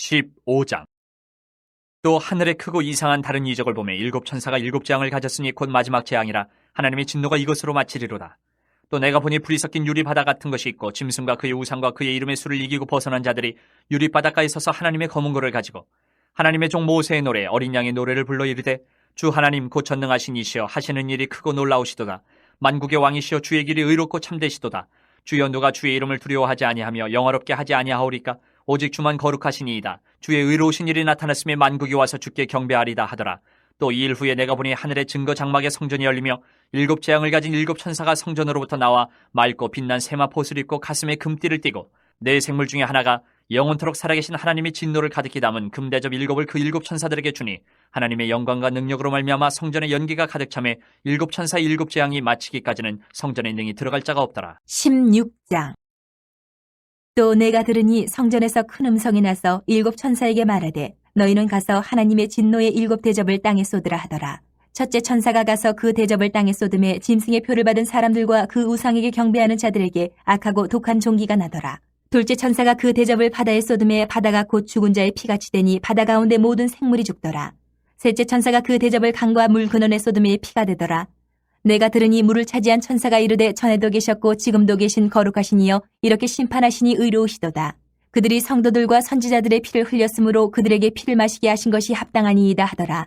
15장. 또 하늘에 크고 이상한 다른 이적을 보매 일곱 천사가 일곱 재앙을 가졌으니 곧 마지막 재앙이라 하나님의 진노가 이것으로 마치리로다. 또 내가 보니 불이 섞인 유리바다 같은 것이 있고 짐승과 그의 우상과 그의 이름의 수를 이기고 벗어난 자들이 유리바닷가에 서서 하나님의 검은 고를 가지고 하나님의 종 모세의 노래 어린 양의 노래를 불러 이르되 주 하나님 곧 전능하신 이시여 하시는 일이 크고 놀라우시도다. 만국의 왕이시여 주의 길이 의롭고 참되시도다. 주여 누가 주의 이름을 두려워하지 아니하며 영화롭게 하지 아니하오리까. 오직 주만 거룩하시니이다. 주의 의로우신 일이 나타났음에 만국이 와서 주께 경배하리다 하더라. 또 이 일 후에 내가 보니 하늘의 증거 장막의 성전이 열리며 일곱 재앙을 가진 일곱 천사가 성전으로부터 나와 맑고 빛난 세마포옷을 입고 가슴에 금띠를 띠고 네 생물 중에 하나가 영원토록 살아계신 하나님의 진노를 가득히 담은 금대접 일곱을 그 일곱 천사들에게 주니 하나님의 영광과 능력으로 말미암아 성전에 연기가 가득 차매 일곱 천사의 일곱 재앙이 마치기까지는 성전에 능히 들어갈 자가 없더라. 16장. 또 내가 들으니 성전에서 큰 음성이 나서 일곱 천사에게 말하되 너희는 가서 하나님의 진노의 일곱 대접을 땅에 쏟으라 하더라. 첫째 천사가 가서 그 대접을 땅에 쏟음에 짐승의 표를 받은 사람들과 그 우상에게 경배하는 자들에게 악하고 독한 종기가 나더라. 둘째 천사가 그 대접을 바다에 쏟음에 바다가 곧 죽은 자의 피같이 되니 바다 가운데 모든 생물이 죽더라. 셋째 천사가 그 대접을 강과 물 근원에 쏟음에 피가 되더라. 내가 들으니 물을 차지한 천사가 이르되 전에도 계셨고 지금도 계신 거룩하시니여 이렇게 심판하시니 의로우시도다. 그들이 성도들과 선지자들의 피를 흘렸으므로 그들에게 피를 마시게 하신 것이 합당하니이다 하더라.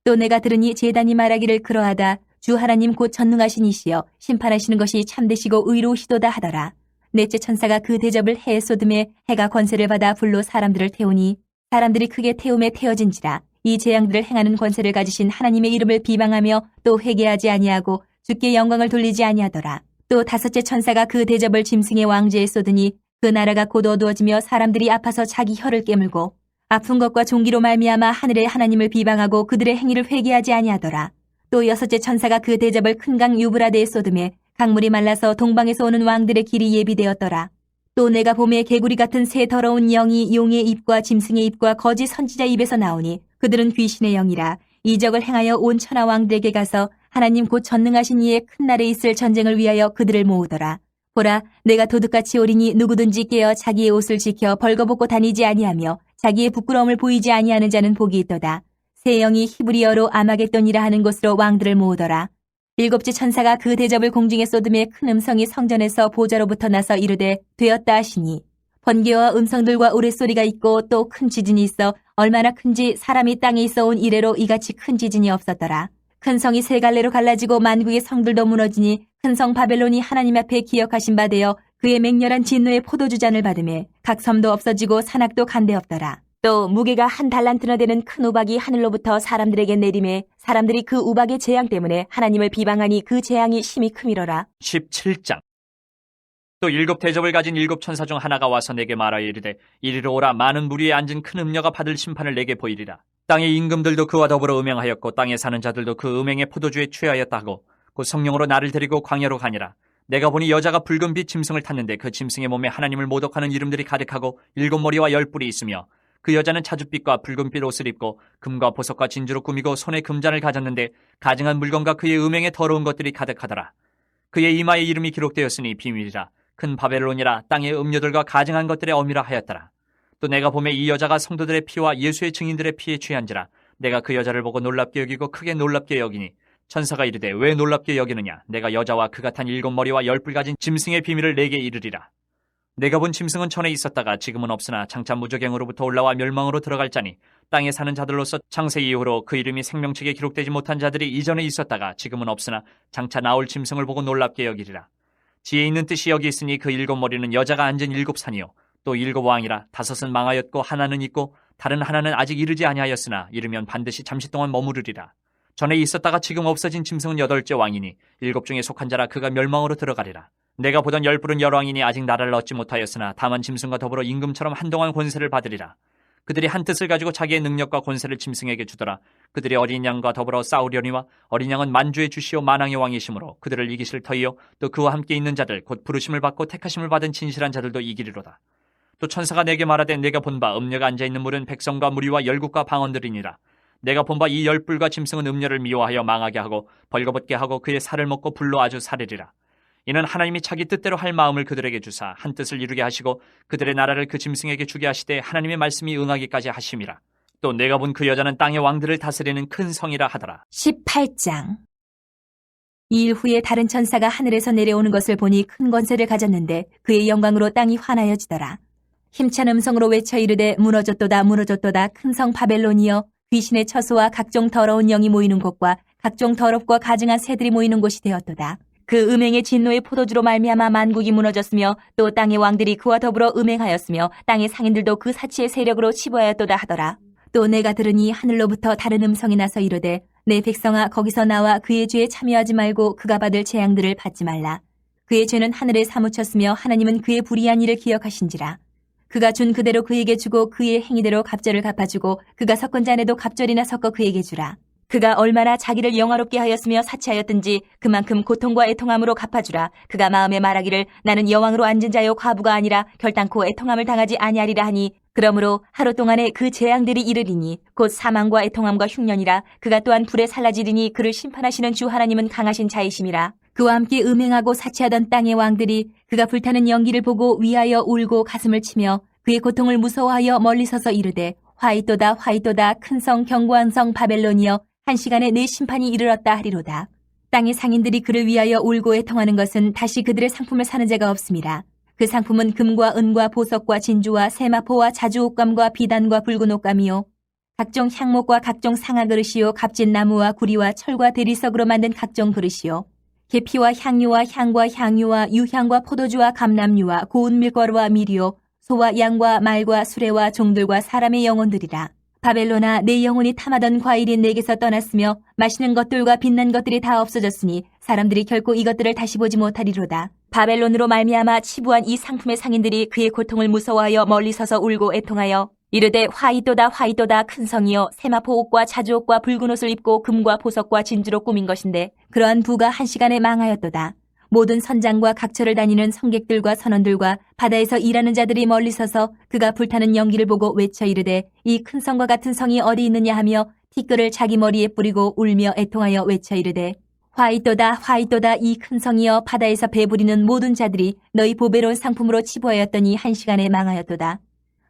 또 내가 들으니 제단이 말하기를 그러하다. 주 하나님 곧 전능하신 이시여 심판하시는 것이 참되시고 의로우시도다 하더라. 넷째 천사가 그 대접을 해에 쏟음에 해가 권세를 받아 불로 사람들을 태우니 사람들이 크게 태움에 태워진지라. 이 재앙들을 행하는 권세를 가지신 하나님의 이름을 비방하며 또 회개하지 아니하고 주께 영광을 돌리지 아니하더라. 또 다섯째 천사가 그 대접을 짐승의 왕제에 쏟으니 그 나라가 곧 어두워지며 사람들이 아파서 자기 혀를 깨물고 아픈 것과 종기로 말미암아 하늘의 하나님을 비방하고 그들의 행위를 회개하지 아니하더라. 또 여섯째 천사가 그 대접을 큰 강 유브라데에 쏟음에 강물이 말라서 동방에서 오는 왕들의 길이 예비되었더라. 또 내가 봄에 개구리 같은 새 더러운 영이 용의 입과 짐승의 입과 거짓 선지자 입에서 나오니 그들은 귀신의 영이라. 이적을 행하여 온 천하 왕들에게 가서 하나님 곧 전능하신 이의 큰 날에 있을 전쟁을 위하여 그들을 모으더라. 보라, 내가 도둑같이 오리니 누구든지 깨어 자기의 옷을 지켜 벌거벗고 다니지 아니하며 자기의 부끄러움을 보이지 아니하는 자는 복이 있도다. 새 영이 히브리어로 아마겟돈이라 하는 곳으로 왕들을 모으더라. 일곱째 천사가 그 대접을 공중에 쏟음에 큰 음성이 성전에서 보좌로부터 나서 이르되 되었다 하시니 번개와 음성들과 우레소리가 있고 또 큰 지진이 있어 얼마나 큰지 사람이 땅에 있어 온 이래로 이같이 큰 지진이 없었더라. 큰 성이 세 갈래로 갈라지고 만국의 성들도 무너지니 큰 성 바벨론이 하나님 앞에 기억하신 바 되어 그의 맹렬한 진노의 포도주잔을 받으매 각 섬도 없어지고 산악도 간데 없더라. 또 무게가 한 달란트나 되는 큰 우박이 하늘로부터 사람들에게 내림에 사람들이 그 우박의 재앙 때문에 하나님을 비방하니 그 재앙이 심히 크미러라. 17장. 또 일곱 대접을 가진 일곱 천사 중 하나가 와서 내게 말하여 이르되 이리로 오라. 많은 물 위에 앉은 큰 음녀가 받을 심판을 내게 보이리라. 땅의 임금들도 그와 더불어 음행하였고 땅에 사는 자들도 그 음행의 포도주에 취하였다 하고 곧 성령으로 나를 데리고 광야로 가니라. 내가 보니 여자가 붉은 빛 짐승을 탔는데 그 짐승의 몸에 하나님을 모독하는 이름들이 가득하고 일곱 머리와 열 뿔이 있으며 그 여자는 자줏빛과 붉은빛 옷을 입고 금과 보석과 진주로 꾸미고 손에 금잔을 가졌는데 가증한 물건과 그의 음행에 더러운 것들이 가득하더라. 그의 이마에 이름이 기록되었으니 비밀이라. 큰 바벨론이라. 땅의 음료들과 가증한 것들의 어미라 하였더라. 또 내가 보매 이 여자가 성도들의 피와 예수의 증인들의 피에 취한지라. 내가 그 여자를 보고 놀랍게 여기고 크게 놀랍게 여기니 천사가 이르되 왜 놀랍게 여기느냐. 내가 여자와 그가 탄 일곱 머리와 열 뿔 가진 짐승의 비밀을 내게 이르리라. 내가 본 짐승은 전에 있었다가 지금은 없으나 장차 무저갱으로부터 올라와 멸망으로 들어갈 자니 땅에 사는 자들로서 창세 이후로 그 이름이 생명책에 기록되지 못한 자들이 이전에 있었다가 지금은 없으나 장차 나올 짐승을 보고 놀랍게 여기리라. 지혜 있는 뜻이 여기 있으니 그 일곱 머리는 여자가 앉은 일곱 산이요 또 일곱 왕이라. 다섯은 망하였고 하나는 있고 다른 하나는 아직 이르지 아니하였으나 이르면 반드시 잠시 동안 머무르리라. 전에 있었다가 지금 없어진 짐승은 여덟째 왕이니 일곱 중에 속한 자라. 그가 멸망으로 들어가리라. 내가 보던 열 뿔은 열왕이니 아직 나라를 얻지 못하였으나 다만 짐승과 더불어 임금처럼 한동안 권세를 받으리라. 그들이 한 뜻을 가지고 자기의 능력과 권세를 짐승에게 주더라. 그들이 어린 양과 더불어 싸우려니와 어린 양은 만주의 주시오 만왕의 왕이시므로 그들을 이기실 터이요 또 그와 함께 있는 자들 곧 부르심을 받고 택하심을 받은 진실한 자들도 이기리로다. 또 천사가 내게 말하되 내가 본 바 음녀가 앉아있는 물은 백성과 무리와 열국과 방언들이니라. 내가 본 바 이 열 뿔과 짐승은 음녀를 미워하여 망하게 하고 벌거벗게 하고 그의 살을 먹고 불로 아주 사르리라. 이는 하나님이 자기 뜻대로 할 마음을 그들에게 주사 한 뜻을 이루게 하시고 그들의 나라를 그 짐승에게 주게 하시되 하나님의 말씀이 응하기까지 하심이라. 또 내가 본 그 여자는 땅의 왕들을 다스리는 큰 성이라 하더라. 18장. 이 일 후에 다른 천사가 하늘에서 내려오는 것을 보니 큰 권세를 가졌는데 그의 영광으로 땅이 환하여지더라. 힘찬 음성으로 외쳐 이르되 무너졌도다 무너졌도다 큰 성 바벨론이여 귀신의 처소와 각종 더러운 영이 모이는 곳과 각종 더럽고 가증한 새들이 모이는 곳이 되었도다. 그 음행의 진노의 포도주로 말미암아 만국이 무너졌으며 또 땅의 왕들이 그와 더불어 음행하였으며 땅의 상인들도 그 사치의 세력으로 치부하였도다 하더라. 또 내가 들으니 하늘로부터 다른 음성이 나서 이르되 내 백성아 거기서 나와 그의 죄에 참여하지 말고 그가 받을 재앙들을 받지 말라. 그의 죄는 하늘에 사무쳤으며 하나님은 그의 불의한 일을 기억하신지라. 그가 준 그대로 그에게 주고 그의 행위대로 갑절을 갚아주고 그가 섞은 잔에도 갑절이나 섞어 그에게 주라. 그가 얼마나 자기를 영화롭게 하였으며 사치하였든지 그만큼 고통과 애통함으로 갚아주라. 그가 마음에 말하기를 나는 여왕으로 앉은 자요 과부가 아니라 결단코 애통함을 당하지 아니하리라 하니 그러므로 하루 동안에 그 재앙들이 이르리니 곧 사망과 애통함과 흉년이라. 그가 또한 불에 살라지리니 그를 심판하시는 주 하나님은 강하신 자이심이라. 그와 함께 음행하고 사치하던 땅의 왕들이 그가 불타는 연기를 보고 위하여 울고 가슴을 치며 그의 고통을 무서워하여 멀리 서서 이르되 화이또다 화이또다 큰 성 견고한 성 바벨론이여 한 시간에 내 심판이 이르렀다 하리로다. 땅의 상인들이 그를 위하여 울고 애통하는 것은 다시 그들의 상품을 사는 자가 없음이라. 그 상품은 금과 은과 보석과 진주와 세마포와 자주옥감과 비단과 붉은 옷감이요 각종 향목과 각종 상아 그릇이요 값진 나무와 구리와 철과 대리석으로 만든 각종 그릇이요 계피와 향유와 향과 향유와 유향과 포도주와 감람유와 고운 밀가루와 밀이요 소와 양과 말과 수레와 종들과 사람의 영혼들이라. 바벨론아 내 영혼이 탐하던 과일이 내게서 떠났으며 맛있는 것들과 빛난 것들이 다 없어졌으니 사람들이 결코 이것들을 다시 보지 못하리로다. 바벨론으로 말미암아 치부한 이 상품의 상인들이 그의 고통을 무서워하여 멀리 서서 울고 애통하여 이르되 화이또다 화이또다 큰 성이여 세마포 옷과 자주옷과 붉은 옷을 입고 금과 보석과 진주로 꾸민 것인데 그러한 부가 한 시간에 망하였도다. 모든 선장과 각처를 다니는 성객들과 선원들과 바다에서 일하는 자들이 멀리 서서 그가 불타는 연기를 보고 외쳐 이르되 이 큰 성과 같은 성이 어디 있느냐 하며 티끌을 자기 머리에 뿌리고 울며 애통하여 외쳐 이르되 화이또다 화이또다 이 큰 성이여 바다에서 배부리는 모든 자들이 너희 보배로운 상품으로 치부하였더니 한 시간에 망하였도다.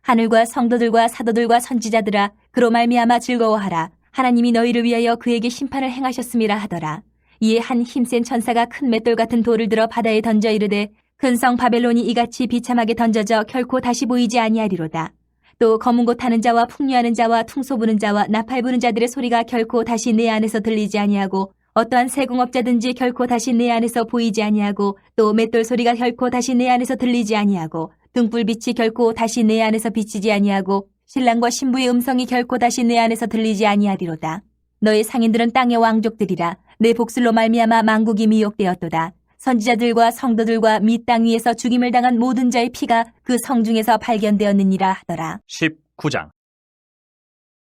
하늘과 성도들과 사도들과 선지자들아 그로 말미암아 즐거워하라. 하나님이 너희를 위하여 그에게 심판을 행하셨음이라 하더라. 이에 한 힘센 천사가 큰 맷돌 같은 돌을 들어 바다에 던져 이르되 큰 성 바벨론이 이같이 비참하게 던져져 결코 다시 보이지 아니하리로다. 또 검은 곳 타는 자와 풍류하는 자와 퉁소 부는 자와 나팔 부는 자들의 소리가 결코 다시 내 안에서 들리지 아니하고 어떠한 세공업자든지 결코 다시 내 안에서 보이지 아니하고 또 맷돌 소리가 결코 다시 내 안에서 들리지 아니하고 등불빛이 결코 다시 내 안에서 비치지 아니하고 신랑과 신부의 음성이 결코 다시 내 안에서 들리지 아니하리로다. 너의 상인들은 땅의 왕족들이라. 내 복술로 말미암아 만국이 미혹되었도다. 선지자들과 성도들과 및 땅 위에서 죽임을 당한 모든 자의 피가 그 성 중에서 발견되었느니라 하더라. 19장.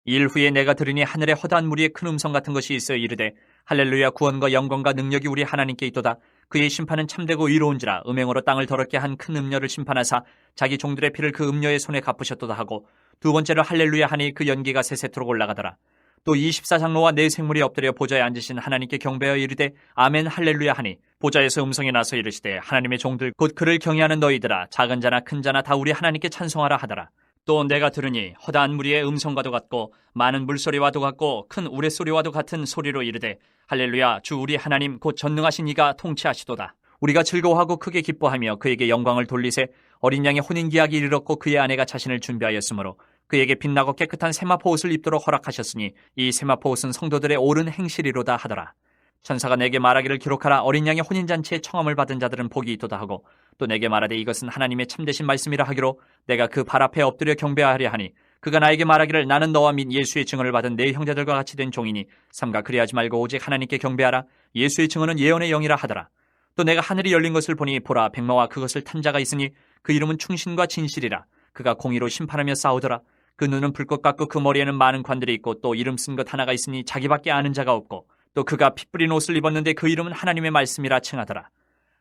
일 후에 내가 들으니 하늘에 허다한 무리의 큰 음성 같은 것이 있어 이르되 할렐루야 구원과 영광과 능력이 우리 하나님께 있도다. 그의 심판은 참되고 의로운지라. 음행으로 땅을 더럽게 한 큰 음녀를 심판하사 자기 종들의 피를 그 음녀의 손에 갚으셨도다 하고 두 번째로 할렐루야 하니 그 연기가 세세토록 올라가더라. 또 24장로와 네 생물이 엎드려 보좌에 앉으신 하나님께 경배하여 이르되 아멘 할렐루야 하니 보좌에서 음성이 나서 이르시되 하나님의 종들 곧 그를 경외하는 너희들아 작은 자나 큰 자나 다 우리 하나님께 찬송하라 하더라. 또 내가 들으니 허다한 무리의 음성과도 같고 많은 물소리와도 같고 큰 우레소리와도 같은 소리로 이르되 할렐루야 주 우리 하나님 곧 전능하신 이가 통치하시도다. 우리가 즐거워하고 크게 기뻐하며 그에게 영광을 돌리세. 어린 양의 혼인기약이 이르렀고 그의 아내가 자신을 준비하였으므로 그에게 빛나고 깨끗한 세마포 옷을 입도록 허락하셨으니 이 세마포 옷은 성도들의 옳은 행실이로다 하더라. 천사가 내게 말하기를 기록하라. 어린 양의 혼인잔치에 청함을 받은 자들은 복이 있도다 하고 또 내게 말하되 이것은 하나님의 참되신 말씀이라 하기로 내가 그 발 앞에 엎드려 경배하려 하니 그가 나에게 말하기를 나는 너와 및 예수의 증언을 받은 내 형제들과 같이 된 종이니 삼가 그리하지 말고 오직 하나님께 경배하라. 예수의 증언은 예언의 영이라 하더라. 또 내가 하늘이 열린 것을 보니 보라 백마와 그것을 탄 자가 있으니 그 이름은 충신과 진실이라. 그가 공의로 심판하며 싸우더라. 그 눈은 불꽃 같고 그 머리에는 많은 관들이 있고 또 이름 쓴 것 하나가 있으니 자기밖에 아는 자가 없고 또 그가 피 뿌린 옷을 입었는데 그 이름은 하나님의 말씀이라 칭하더라.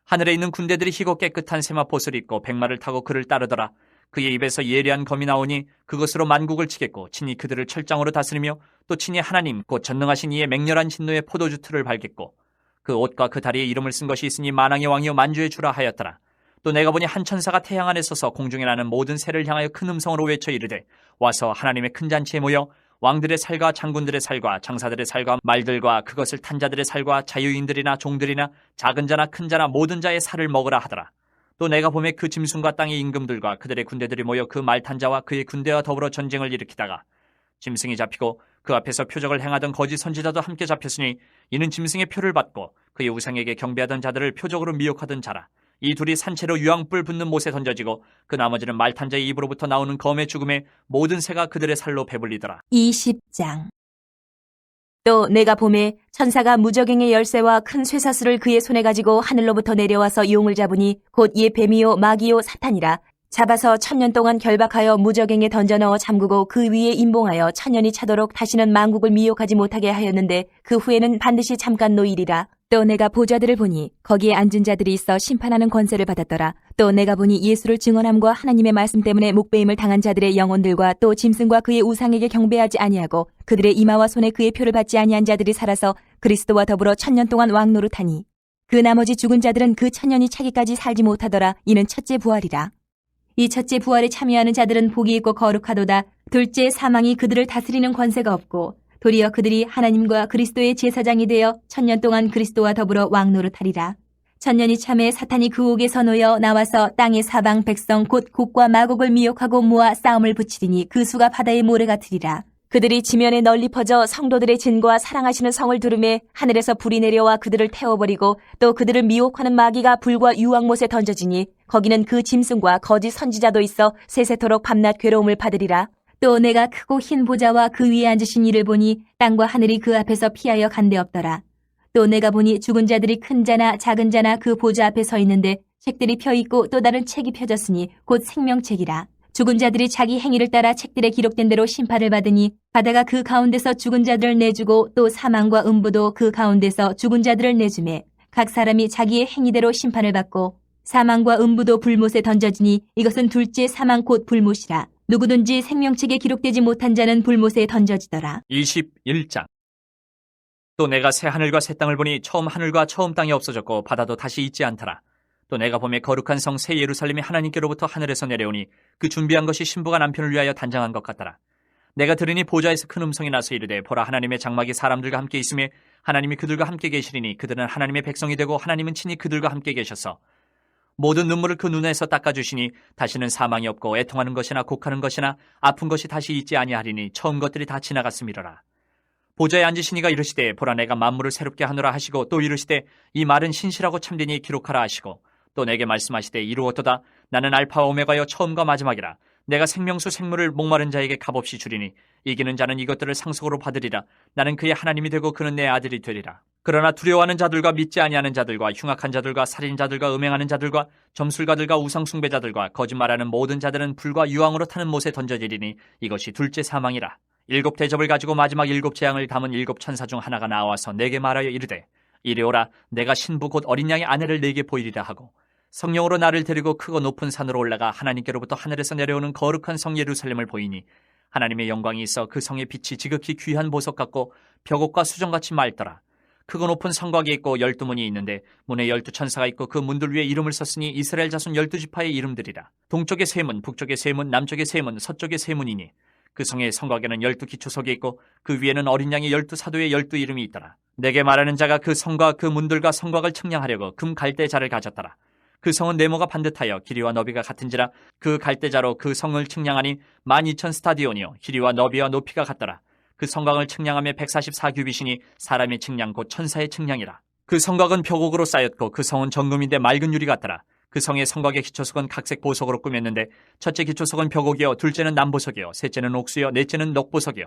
하늘에 있는 군대들이 희고 깨끗한 세마포옷을 입고 백마를 타고 그를 따르더라. 그의 입에서 예리한 검이 나오니 그것으로 만국을 치겠고 친히 그들을 철장으로 다스리며 또 친히 하나님 곧 전능하신 이의 맹렬한 진노의 포도주 틀을 밟겠고 그 옷과 그 다리에 이름을 쓴 것이 있으니 만왕의 왕이요 만주의 주라 하였더라. 또 내가 보니 한 천사가 태양 안에 서서 공중에 나는 모든 새를 향하여 큰 음성으로 외쳐 이르되 와서 하나님의 큰 잔치에 모여 왕들의 살과 장군들의 살과 장사들의 살과 말들과 그것을 탄 자들의 살과 자유인들이나 종들이나 작은 자나 큰 자나 모든 자의 살을 먹으라 하더라. 또 내가 보매 그 짐승과 땅의 임금들과 그들의 군대들이 모여 그 말 탄 자와 그의 군대와 더불어 전쟁을 일으키다가 짐승이 잡히고 그 앞에서 표적을 행하던 거짓 선지자도 함께 잡혔으니 이는 짐승의 표를 받고 그의 우상에게 경배하던 자들을 표적으로 미혹하던 자라. 이 둘이 산채로 유황불 붙는 못에 던져지고 그 나머지는 말 탄 자의 입으로부터 나오는 검의 죽음에 모든 새가 그들의 살로 배불리더라. 20장. 또 내가 보매 천사가 무저갱의 열쇠와 큰 쇠사슬을 그의 손에 가지고 하늘로부터 내려와서 용을 잡으니 곧 예 뱀이요 마귀요 사탄이라. 잡아서 1000년 동안 결박하여 무저갱에 던져 넣어 잠그고 그 위에 임봉하여 1000년이 차도록 다시는 만국을 미혹하지 못하게 하였는데 그 후에는 반드시 잠깐 노일이라. 또 내가 보좌들을 보니 거기에 앉은 자들이 있어 심판하는 권세를 받았더라. 또 내가 보니 예수를 증언함과 하나님의 말씀 때문에 목배임을 당한 자들의 영혼들과 또 짐승과 그의 우상에게 경배하지 아니하고 그들의 이마와 손에 그의 표를 받지 아니한 자들이 살아서 그리스도와 더불어 1000년 동안 왕노릇하니 그 나머지 죽은 자들은 그 1000년이 차기까지 살지 못하더라. 이는 첫째 부활이라. 이 첫째 부활에 참여하는 자들은 복이 있고 거룩하도다. 둘째 사망이 그들을 다스리는 권세가 없고 도리어 그들이 하나님과 그리스도의 제사장이 되어 1000년 동안 그리스도와 더불어 왕노릇하리라. 1000년이 참에 사탄이 그 옥에서 놓여 나와서 땅의 사방 백성 곧 곡과 마곡을 미혹하고 모아 싸움을 붙이리니 그 수가 바다의 모래 같으리라. 그들이 지면에 널리 퍼져 성도들의 진과 사랑하시는 성을 두르매 하늘에서 불이 내려와 그들을 태워버리고 또 그들을 미혹하는 마귀가 불과 유황못에 던져지니 거기는 그 짐승과 거짓 선지자도 있어 세세토록 밤낮 괴로움을 받으리라. 또 내가 크고 흰 보좌와 그 위에 앉으신 이를 보니 땅과 하늘이 그 앞에서 피하여 간데 없더라. 또 내가 보니 죽은 자들이 큰 자나 작은 자나 그 보좌 앞에 서 있는데 책들이 펴 있고 또 다른 책이 펴졌으니 곧 생명책이라. 죽은 자들이 자기 행위를 따라 책들에 기록된 대로 심판을 받으니 바다가 그 가운데서 죽은 자들을 내주고 또 사망과 음부도 그 가운데서 죽은 자들을 내주매 각 사람이 자기의 행위대로 심판을 받고 사망과 음부도 불못에 던져지니 이것은 둘째 사망 곧 불못이라. 누구든지 생명책에 기록되지 못한 자는 불못에 던져지더라. 21장. 또 내가 새 하늘과 새 땅을 보니 처음 하늘과 처음 땅이 없어졌고 바다도 다시 있지 않더라. 또 내가 보매 거룩한 성 새 예루살렘이 하나님께로부터 하늘에서 내려오니 그 준비한 것이 신부가 남편을 위하여 단장한 것 같더라. 내가 들으니 보좌에서 큰 음성이 나서 이르되 보라 하나님의 장막이 사람들과 함께 있으며 하나님이 그들과 함께 계시리니 그들은 하나님의 백성이 되고 하나님은 친히 그들과 함께 계셔서 모든 눈물을 그 눈에서 닦아주시니 다시는 사망이 없고 애통하는 것이나 곡하는 것이나 아픈 것이 다시 있지 아니하리니 처음 것들이 다 지나갔음이로라. 보좌에 앉으신 이가 이르시되 보라 내가 만물을 새롭게 하노라 하시고 또 이르시되 이 말은 신실하고 참되니 기록하라 하시고 또 내게 말씀하시되 이루었도다. 나는 알파와 오메가여 처음과 마지막이라. 내가 생명수 생물을 목마른 자에게 값없이 주리니 이기는 자는 이것들을 상속으로 받으리라. 나는 그의 하나님이 되고 그는 내 아들이 되리라. 그러나 두려워하는 자들과 믿지 아니하는 자들과 흉악한 자들과 살인자들과 음행하는 자들과 점술가들과 우상숭배자들과 거짓말하는 모든 자들은 불과 유황으로 타는 못에 던져지리니 이것이 둘째 사망이라. 7 대접을 가지고 마지막 7 재앙을 담은 7 천사 중 하나가 나와서 내게 말하여 이르되 이리 오라. 내가 신부 곧 어린 양의 아내를 내게 보이리라 하고 성령으로 나를 데리고 크고 높은 산으로 올라가 하나님께로부터 하늘에서 내려오는 거룩한 성 예루살렘을 보이니 하나님의 영광이 있어 그 성의 빛이 지극히 귀한 보석 같고 벽옥과 수정같이 맑더라. 크고 높은 성곽이 있고 12문이 있는데 문에 12천사가 있고 그 문들 위에 이름을 썼으니 이스라엘 자손 12지파의 이름들이라. 동쪽에 세 문, 북쪽에 세 문, 남쪽에 세 문, 서쪽에 세 문이니 그 성의 성곽에는 12기초석이 있고 그 위에는 어린 양의 12사도의 12 이름이 있더라. 내게 말하는 자가 그 성과 그 문들과 성곽을 측량하려고 금 갈대자를 가졌더라. 그 성은 네모가 반듯하여 길이와 너비가 같은지라 그 갈대자로 그 성을 측량하니 12,000 스타디온이요 길이와 너비와 높이가 같더라. 그 성곽을 측량하며 144규빗이니 사람의 측량 곧 천사의 측량이라. 그 성곽은 벽옥으로 쌓였고 그 성은 정금인데 맑은 유리 같더라. 그 성의 성곽의 기초석은 각색 보석으로 꾸몄는데 첫째 기초석은 벽옥이요 둘째는 남보석이요 셋째는 옥수요 넷째는 녹보석이요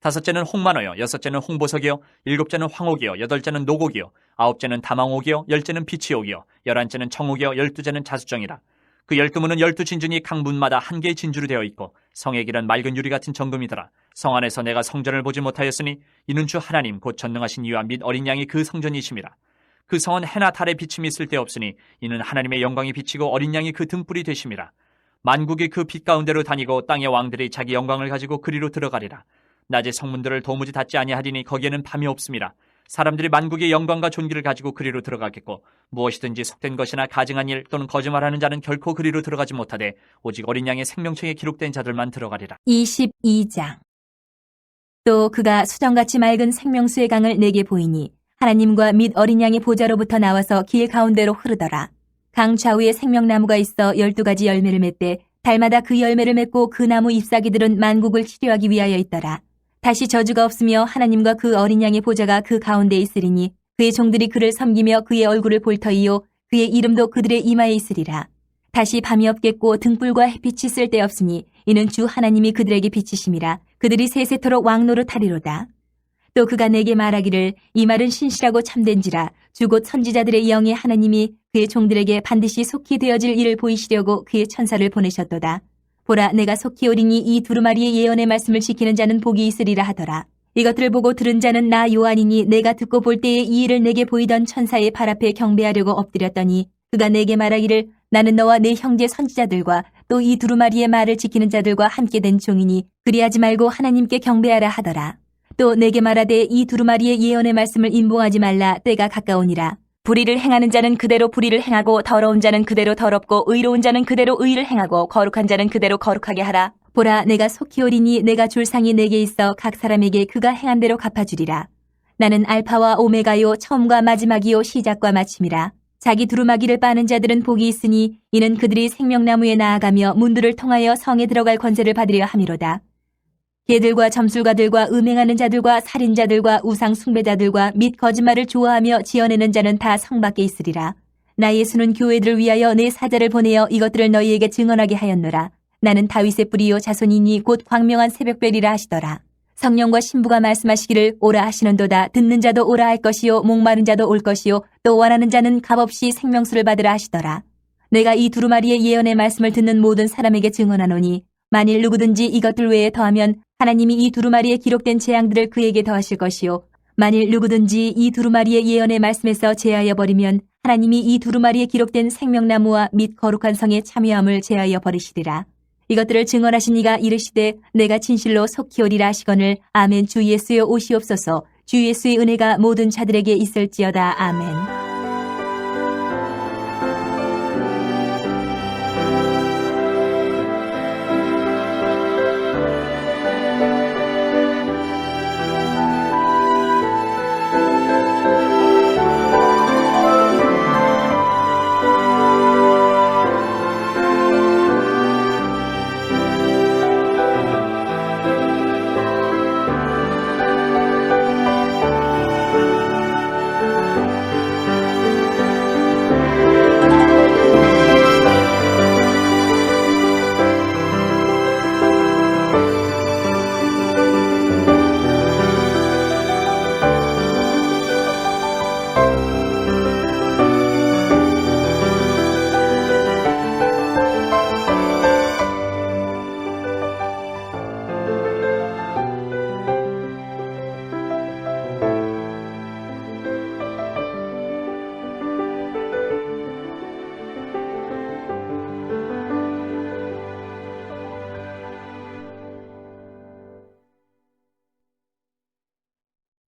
다섯째는 홍만호요 여섯째는 홍보석이요 일곱째는 황옥이요 여덟째는 노곡이요 아홉째는 다망옥이요 열째는 비치옥이요 11째는 청옥이요 12째는 자수정이라. 그 12문은 12진주니 각 문마다 한 개의 진주로 되어 있고 성의 길은 맑은 유리 같은 정금이더라. 성 안에서 내가 성전을 보지 못하였으니 이는 주 하나님 곧 전능하신 이와 및 어린 양이 그 성전이심이라. 그 성은 해나 달의 비침이 쓸데없으니 이는 하나님의 영광이 비치고 어린 양이 그 등불이 되심이라. 만국이 그 빛 가운데로 다니고 땅의 왕들이 자기 영광을 가지고 그리로 들어가리라. 낮에 성문들을 도무지 닫지 아니하리니 거기에는 밤이 없음이라. 사람들이 만국의 영광과 존귀를 가지고 그리로 들어가겠고 무엇이든지 속된 것이나 가증한 일 또는 거짓말하는 자는 결코 그리로 들어가지 못하되 오직 어린 양의 생명책에 기록된 자들만 들어가리라. 22장. 또 그가 수정같이 맑은 생명수의 강을 내게 보이니 하나님과 및 어린 양의 보좌로부터 나와서 길 가운데로 흐르더라. 강 좌우에 생명나무가 있어 12가지 열매를 맺되 달마다 그 열매를 맺고 그 나무 잎사귀들은 만국을 치료하기 위하여 있더라. 다시 저주가 없으며 하나님과 그 어린 양의 보좌가 그 가운데 있으리니 그의 종들이 그를 섬기며 그의 얼굴을 볼 터이요 그의 이름도 그들의 이마에 있으리라. 다시 밤이 없겠고 등불과 햇빛이 쓸데없으니 이는 주 하나님이 그들에게 비치심이라. 그들이 세세토록 왕노릇하리로다. 또 그가 내게 말하기를 이 말은 신실하고 참된지라. 주 곧 선지자들의 영의 하나님이 그의 종들에게 반드시 속히 되어질 일을 보이시려고 그의 천사를 보내셨도다. 보라, 내가 속히 오리니 이 두루마리의 예언의 말씀을 지키는 자는 복이 있으리라 하더라. 이것들을 보고 들은 자는 나 요한이니 내가 듣고 볼 때에 이 일을 내게 보이던 천사의 발 앞에 경배하려고 엎드렸더니 그가 내게 말하기를 나는 너와 내 형제 선지자들과 또 이 두루마리의 말을 지키는 자들과 함께 된 종이니 그리하지 말고 하나님께 경배하라 하더라. 또 내게 말하되 이 두루마리의 예언의 말씀을 임봉하지 말라. 때가 가까우니라. 불의를 행하는 자는 그대로 불의를 행하고 더러운 자는 그대로 더럽고 의로운 자는 그대로 의를 행하고 거룩한 자는 그대로 거룩하게 하라. 보라, 내가 속히 오리니 내가 줄 상이 내게 있어 각 사람에게 그가 행한 대로 갚아주리라. 나는 알파와 오메가요 처음과 마지막이요 시작과 마침이라. 자기 두루마기를 빠는 자들은 복이 있으니 이는 그들이 생명나무에 나아가며 문들을 통하여 성에 들어갈 권세를 받으려 함이로다. 개들과 점술가들과 음행하는 자들과 살인자들과 우상 숭배자들과 및 거짓말을 좋아하며 지어내는 자는 다 성 밖에 있으리라. 나 예수는 교회들을 위하여 내 사자를 보내어 이것들을 너희에게 증언하게 하였노라. 나는 다윗의 뿌리요 자손이니 곧 광명한 새벽별이라 하시더라. 성령과 신부가 말씀하시기를 오라 하시는도다. 듣는 자도 오라 할 것이요 목마른 자도 올 것이요 또 원하는 자는 값없이 생명수를 받으라 하시더라. 내가 이 두루마리의 예언의 말씀을 듣는 모든 사람에게 증언하노니 만일 누구든지 이것들 외에 더하면 하나님이 이 두루마리에 기록된 재앙들을 그에게 더하실 것이요 만일 누구든지 이 두루마리의 예언의 말씀에서 제하여 버리면 하나님이 이 두루마리에 기록된 생명나무와 및 거룩한 성의 참여함을 제하여 버리시리라. 이것들을 증언하신 이가 이르시되 내가 진실로 속히 오리라 하시거늘 아멘. 주 예수여 오시옵소서. 주 예수의 은혜가 모든 자들에게 있을지어다. 아멘.